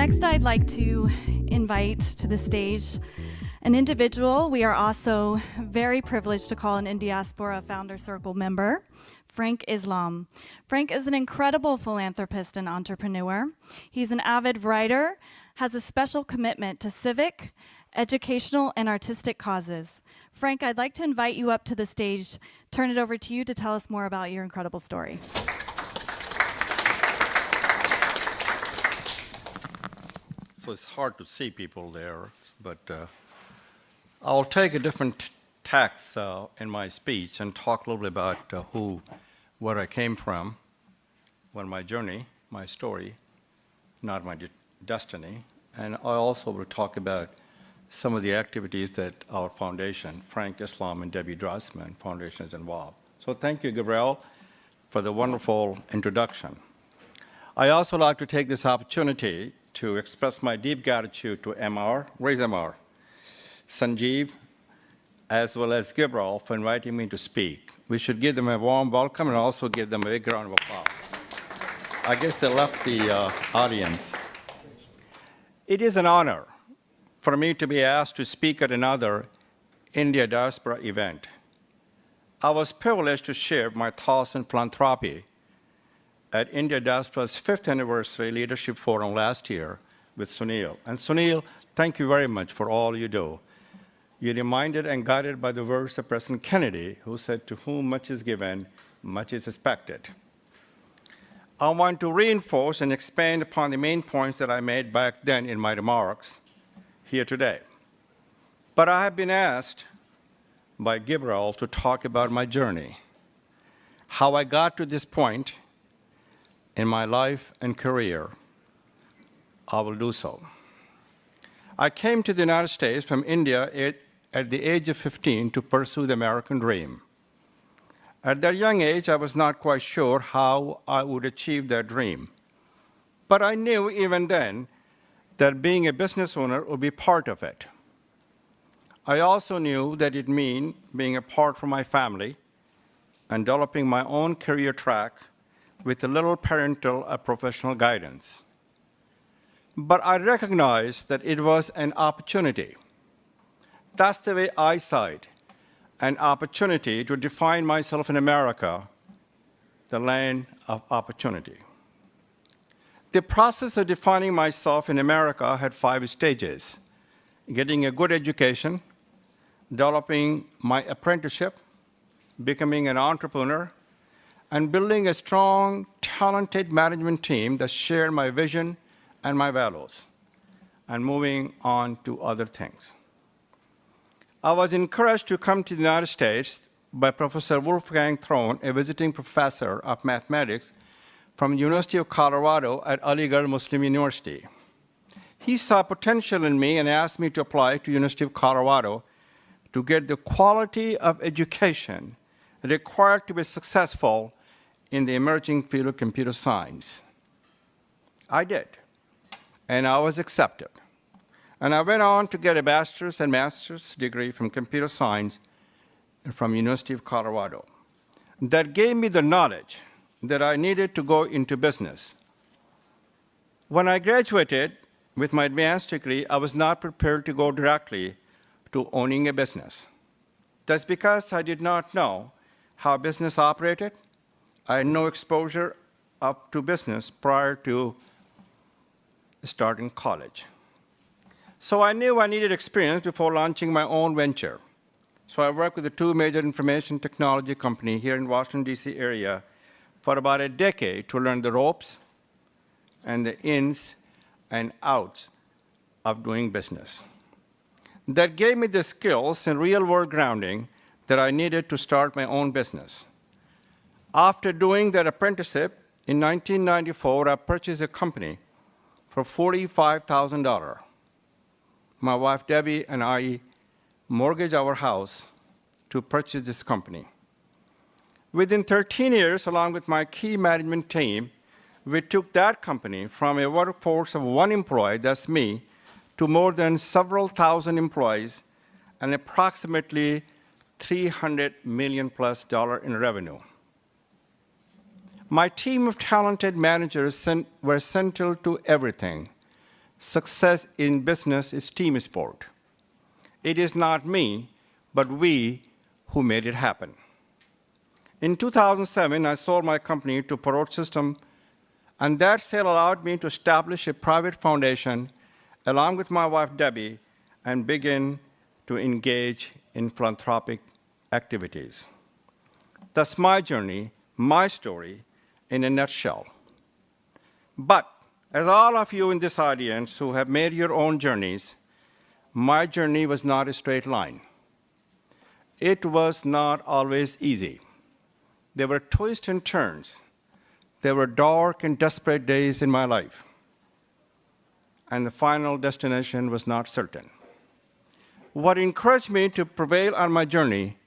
Next, I'd like to invite to the stage an individual we are also very privileged to call an India Diaspora Founder Circle member, Frank Islam. Frank is an incredible philanthropist and entrepreneur. He's an avid writer, has a special commitment to civic, educational, and artistic causes. Frank, I'd like to invite you up to the stage, turn it over to you to tell us more about your incredible story. So it's hard to see people there, but I'll take a different tack in my speech and talk a little bit about where I came from, my journey, my story, not my destiny. And I also will talk about some of the activities that our foundation, Frank Islam and Debbie Drossman Foundation, is involved. So thank you, Gabrielle, for the wonderful introduction. I also like to take this opportunity to express my deep gratitude to MR, raise MR, Sanjeev, as well as Gabrielle for inviting me to speak. We should give them a warm welcome and also give them a big round of applause. I guess they left the audience. It is an honor for me to be asked to speak at another India Diaspora event. I was privileged to share my thoughts on philanthropy at India Diaspora's 5th anniversary leadership forum last year with Sunil. And Sunil, thank you very much for all you do. You're reminded and guided by the words of President Kennedy, who said, "To whom much is given, much is expected." I want to reinforce and expand upon the main points that I made back then in my remarks here today. But I have been asked by Gabrielle to talk about my journey, how I got to this point in my life and career. I will do so. I came to the United States from India at the age of 15 to pursue the American dream. At that young age, I was not quite sure how I would achieve that dream. But I knew even then that being a business owner would be part of it. I also knew that it meant being apart from my family and developing my own career track with a little parental or professional guidance. But I recognized that it was an opportunity. That's the way I saw it, an opportunity to define myself in America, the land of opportunity. The process of defining myself in America had 5 stages: getting a good education, developing my apprenticeship, becoming an entrepreneur, and building a strong, talented management team that shared my vision and my values, and moving on to other things. I was encouraged to come to the United States by Professor Wolfgang Throne, a visiting professor of mathematics from the University of Colorado at Aligarh Muslim University. He saw potential in me and asked me to apply to University of Colorado to get the quality of education required to be successful in the emerging field of computer science. I did, and I was accepted. And I went on to get a bachelor's and master's degree from computer science from University of Colorado. That gave me the knowledge that I needed to go into business. When I graduated with my advanced degree, I was not prepared to go directly to owning a business. That's because I did not know how business operated. I had no exposure up to business prior to starting college. So I knew I needed experience before launching my own venture. So I worked with the 2 major information technology companies here in Washington, D.C. area for about a decade to learn the ropes and the ins and outs of doing business. That gave me the skills and real-world grounding that I needed to start my own business. After doing that apprenticeship, in 1994, I purchased a company for $45,000. My wife Debbie and I mortgaged our house to purchase this company. Within 13 years, along with my key management team, we took that company from a workforce of 1 employee, that's me, to more than several thousand employees and approximately $300 million+ in revenue. My team of talented managers were central to everything, success in business is team sport. It is not me, but we who made it happen. In 2007, I sold my company to Parrot System, and that sale allowed me to establish a private foundation along with my wife, Debbie, and begin to engage in philanthropic activities. That's my journey, my story, in a nutshell. But as all of you in this audience who have made your own journeys, my journey was not a straight line. It was not always easy. There were twists and turns. There were dark and desperate days in my life. And the final destination was not certain. What encouraged me to prevail on my journey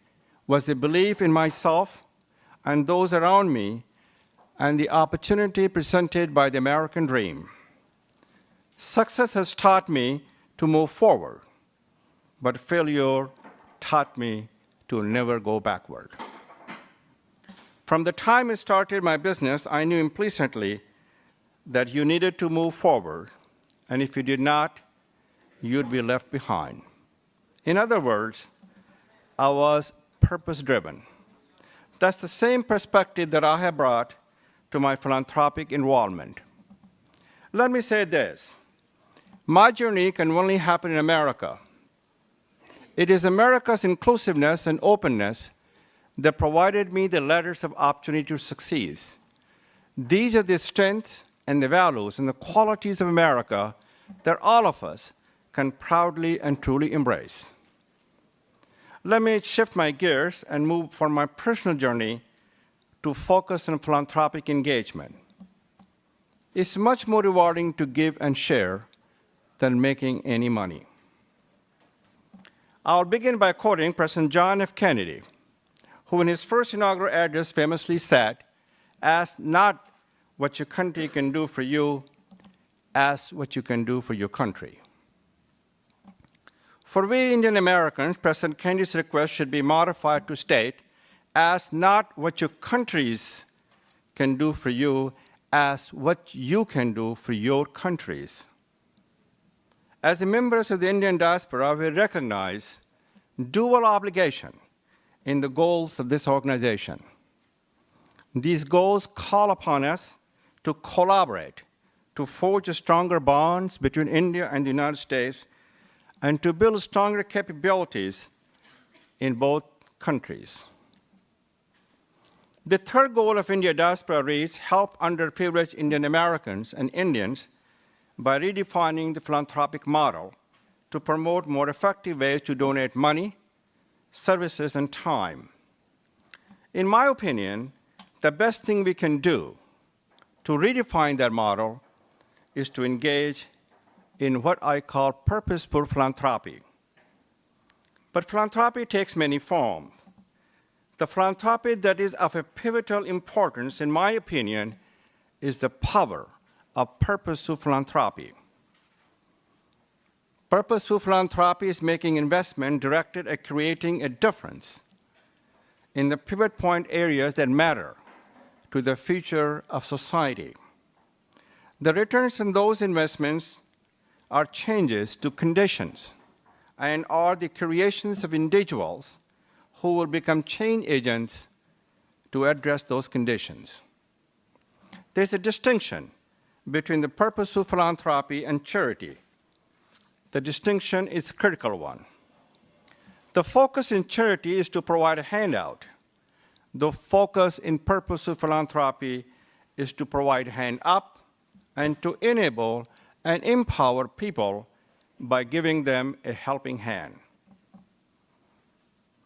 was a belief in myself and those around me and the opportunity presented by the American dream. Success has taught me to move forward, but failure taught me to never go backward. From the time I started my business, I knew implicitly that you needed to move forward, and if you did not, you'd be left behind. In other words, I was purpose-driven. That's the same perspective that I have brought to my philanthropic involvement. Let me say this. My journey can only happen in America. It is America's inclusiveness and openness that provided me the ladders of opportunity to succeed. These are the strengths and the values and the qualities of America that all of us can proudly and truly embrace. Let me shift my gears and move from my personal journey to focus on philanthropic engagement. It's much more rewarding to give and share than making any money. I'll begin by quoting President John F. Kennedy, who in his first inaugural address famously said, "Ask not what your country can do for you, ask what you can do for your country." For we Indian Americans, President Kennedy's request should be modified to state, ask not what your countries can do for you, ask what you can do for your countries. As the members of the Indian diaspora, we recognize dual obligation in the goals of this organization. These goals call upon us to collaborate, to forge stronger bonds between India and the United States, and to build stronger capabilities in both countries. The third goal of India Diaspora reads, help underprivileged Indian Americans and Indians by redefining the philanthropic model to promote more effective ways to donate money, services, and time. In my opinion, the best thing we can do to redefine that model is to engage in what I call purposeful philanthropy. But philanthropy takes many forms. The philanthropy that is of a pivotal importance, in my opinion, is the power of purposeful philanthropy. Purposeful philanthropy is making investment directed at creating a difference in the pivot point areas that matter to the future of society. The returns on those investments are changes to conditions and are the creations of individuals who will become change agents to address those conditions. There's a distinction between the purposeful philanthropy and charity. The distinction is a critical one. The focus in charity is to provide a handout. The focus in purposeful philanthropy is to provide a hand up and to enable and empower people by giving them a helping hand.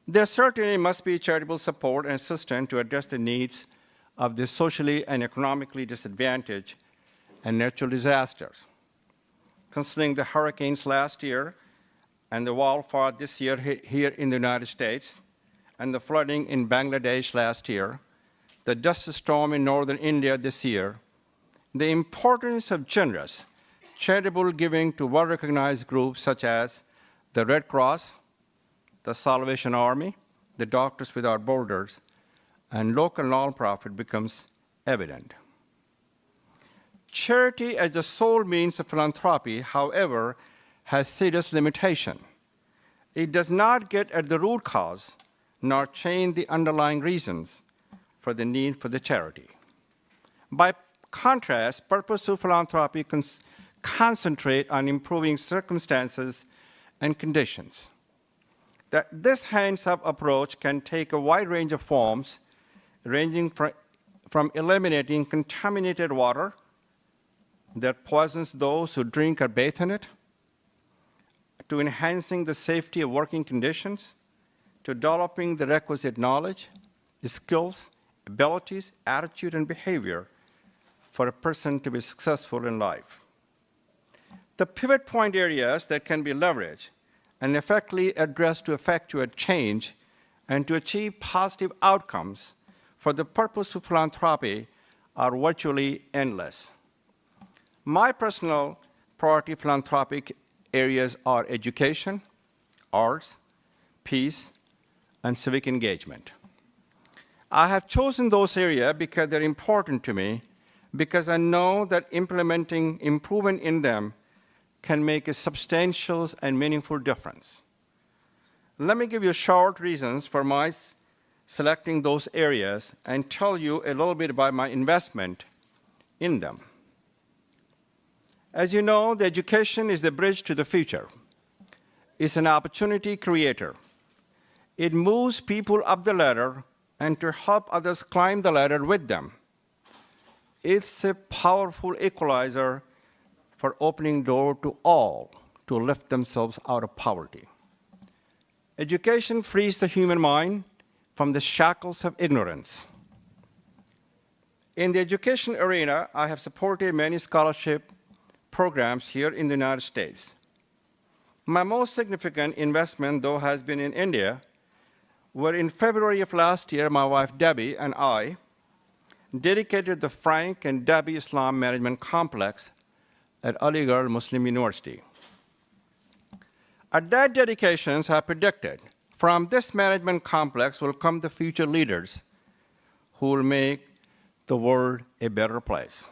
There certainly must be charitable support and assistance to address the needs of the socially and economically disadvantaged and natural disasters. Considering the hurricanes last year and the wildfire this year here in the United States, and the flooding in Bangladesh last year, the dust storm in northern India this year, the importance of generous charitable giving to well-recognized groups such as the Red Cross, the Salvation Army, the Doctors Without Borders, and local nonprofit becomes evident. Charity as the sole means of philanthropy, however, has serious limitation. It does not get at the root cause, nor change the underlying reasons for the need for the charity. By contrast, purposeful philanthropy concentrate on improving circumstances and conditions. This hands-up approach can take a wide range of forms, ranging from eliminating contaminated water that poisons those who drink or bathe in it, to enhancing the safety of working conditions, to developing the requisite knowledge, skills, abilities, attitude, and behavior for a person to be successful in life. The pivot point areas that can be leveraged and effectively addressed to effectuate change and to achieve positive outcomes for the purpose of philanthropy are virtually endless. My personal priority philanthropic areas are education, arts, peace, and civic engagement. I have chosen those areas because they're important to me, because I know that implementing improvement in them can make a substantial and meaningful difference. Let me give you short reasons for my selecting those areas and tell you a little bit about my investment in them. As you know, the education is the bridge to the future. It's an opportunity creator. It moves people up the ladder and to help others climb the ladder with them. It's a powerful equalizer for opening door to all to lift themselves out of poverty. Education frees the human mind from the shackles of ignorance. In the education arena, I have supported many scholarship programs here in the United States. My most significant investment, though, has been in India, where in February of last year, my wife Debbie and I dedicated the Frank and Debbie Islam Management Complex at Aligarh Muslim University. At that dedication, I predicted, from this management complex will come the future leaders who will make the world a better place.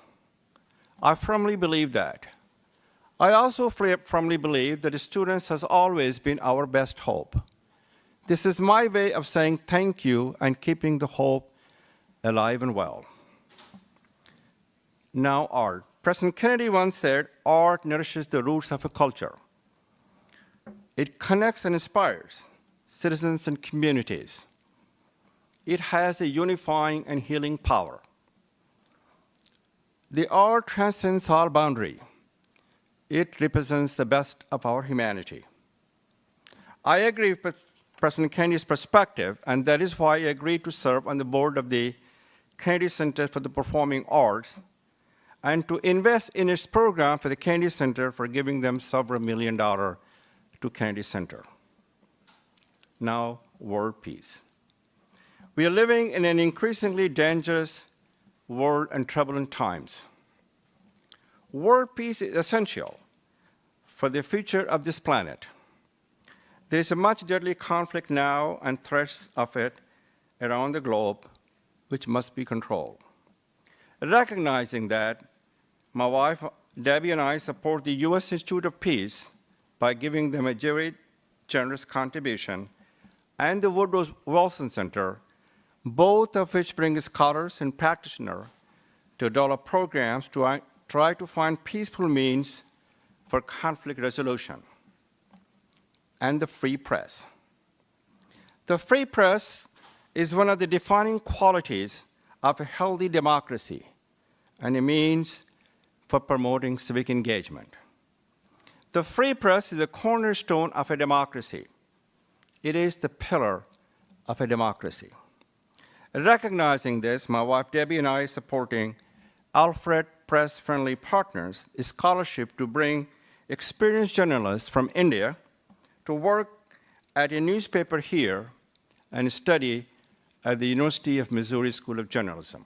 I firmly believe that. I also firmly believe that the students has always been our best hope. This is my way of saying thank you and keeping the hope alive and well. Now, art. President Kennedy once said, art nourishes the roots of a culture. It connects and inspires citizens and communities. It has a unifying and healing power. The art transcends all boundary. It represents the best of our humanity. I agree with President Kennedy's perspective, and that is why I agreed to serve on the board of the Kennedy Center for the Performing Arts and to invest in its program for the Kennedy Center for giving them several $1 million to Kennedy Center. Now, world peace. We are living in an increasingly dangerous world and turbulent times. World peace is essential for the future of this planet. There is a much deadly conflict now and threats of it around the globe, which must be controlled. Recognizing that, my wife, Debbie, and I support the U.S. Institute of Peace by giving them a very generous contribution, and the Woodrow Wilson Center, both of which bring scholars and practitioners to develop programs to try to find peaceful means for conflict resolution. And the free press. The free press is one of the defining qualities of a healthy democracy and a means for promoting civic engagement. The free press is a cornerstone of a democracy. It is the pillar of a democracy. Recognizing this, my wife Debbie and I are supporting Alfred Press Friendly Partners, a scholarship to bring experienced journalists from India to work at a newspaper here and study at the University of Missouri School of Journalism.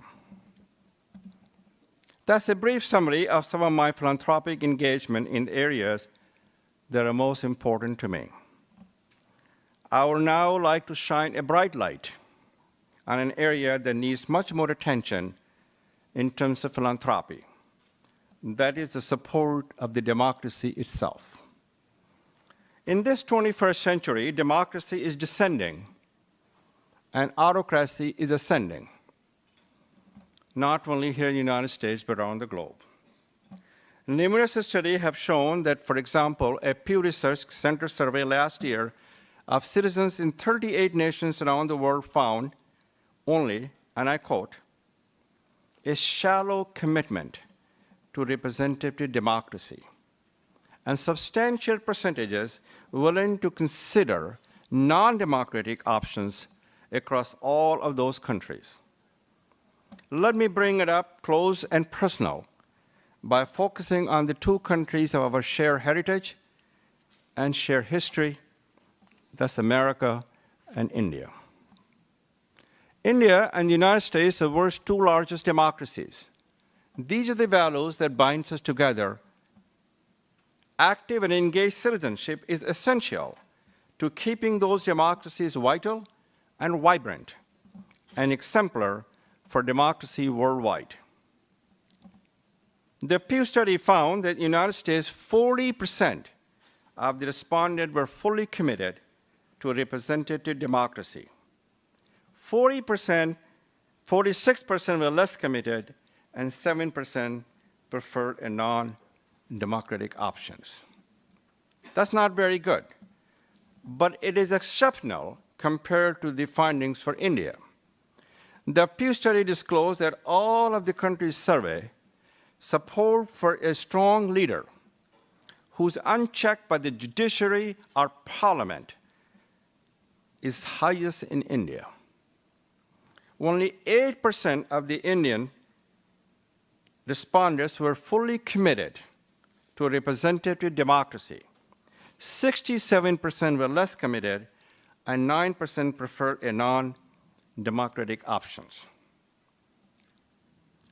That's a brief summary of some of my philanthropic engagement in areas that are most important to me. I would now like to shine a bright light on an area that needs much more attention in terms of philanthropy. that is the support of the democracy itself. In this 21st century, democracy is descending and autocracy is ascending, not only here in the United States, but around the globe. Numerous studies have shown that, for example, a Pew Research Center survey last year of citizens in 38 nations around the world found only, and I quote, a shallow commitment to representative democracy and substantial percentages willing to consider non-democratic options across all of those countries. Let me bring it up close and personal by focusing on the two countries of our shared heritage and shared history, that's America and India. India and the United States are the world's two largest democracies. These are the values that bind us together. Active and engaged citizenship is essential to keeping those democracies vital and vibrant and exemplar for democracy worldwide. The Pew study found that in the United States, 40% of the respondents were fully committed to a representative democracy. 46% were less committed, and 7% preferred a non-democratic options. That's not very good, but it is exceptional compared to the findings for India. The Pew study disclosed that all of the countries surveyed support for a strong leader who's unchecked by the judiciary or parliament is highest in India. Only 8% of the Indian respondents were fully committed to a representative democracy. 67% were less committed, and 9% preferred a non-democratic options.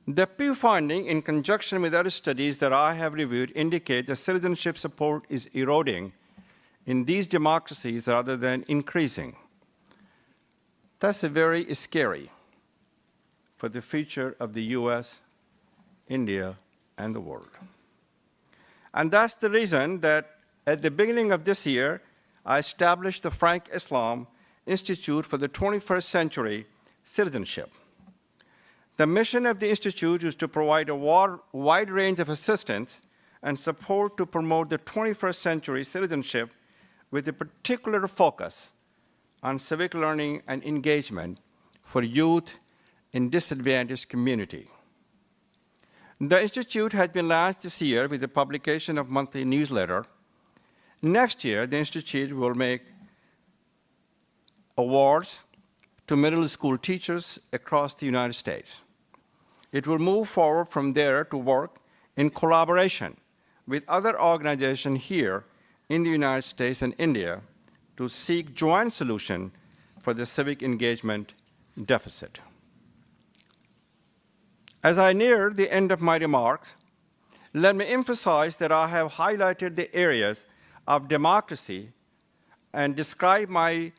The Pew finding, in conjunction with other studies that I have reviewed, indicate that citizenship support is eroding in these democracies rather than increasing. That's very scary for the future of the US, India, and the world. And that's the reason that at the beginning of this year, I established the Frank Islam Institute for the 21st Century Citizenship. The mission of the Institute is to provide a wide range of assistance and support to promote the 21st century citizenship with a particular focus on civic learning and engagement for youth in disadvantaged community. The Institute has been launched this year with the publication of monthly newsletter. Next year, the Institute will make awards to middle school teachers across the United States. It will move forward from there to work in collaboration with other organizations here in the United States and India to seek joint solution for the civic engagement deficit. As I near the end of my remarks, let me emphasize that I have highlighted the areas of democracy and describe my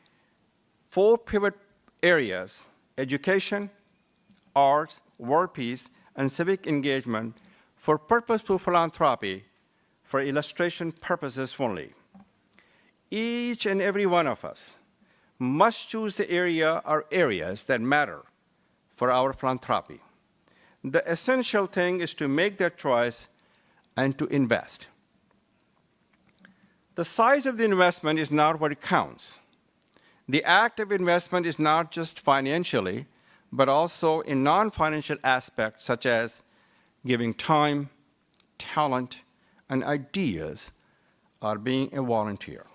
4 pivot areas: education, arts, world peace, and civic engagement for purposeful philanthropy for illustration purposes only. Each and every one of us must choose the area or areas that matter for our philanthropy. The essential thing is to make that choice and to invest. The size of the investment is not what counts. The act of investment is not just financially, but also in non-financial aspects such as giving time, talent, and ideas, or being a volunteer.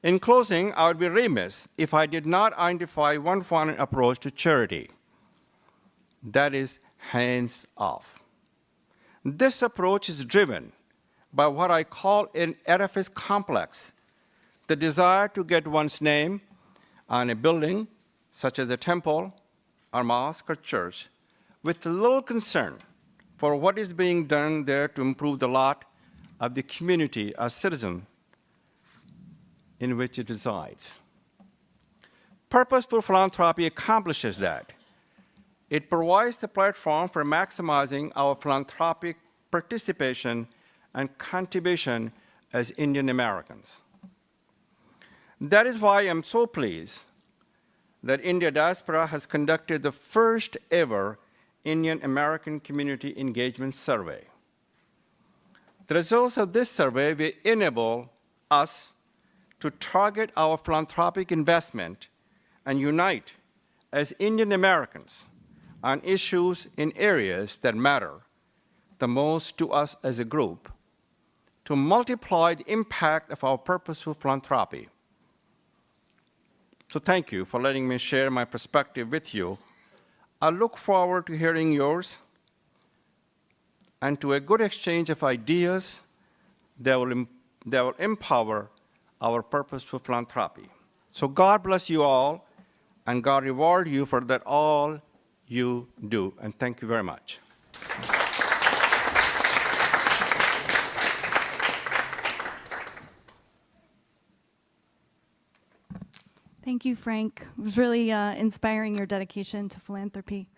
In closing, I would be remiss if I did not identify one final approach to charity. That is hands off. This approach is driven by what I call an edifice complex, the desire to get one's name on a building, such as a temple, or mosque, or church, with little concern for what is being done there to improve the lot of the community or citizen in which it resides. Purposeful philanthropy accomplishes that. It provides the platform for maximizing our philanthropic participation and contribution as Indian Americans. That is why I'm so pleased that India Diaspora has conducted the first ever Indian American Community Engagement Survey. The results of this survey will enable us to target our philanthropic investment and unite as Indian Americans on issues in areas that matter the most to us as a group, to multiply the impact of our purposeful philanthropy. So thank you for letting me share my perspective with you. I look forward to hearing yours and to a good exchange of ideas that will empower our purposeful philanthropy. So God bless you all, and God reward you for that all you do. And thank you very much. Thank you, Frank. It was really inspiring, your dedication to philanthropy.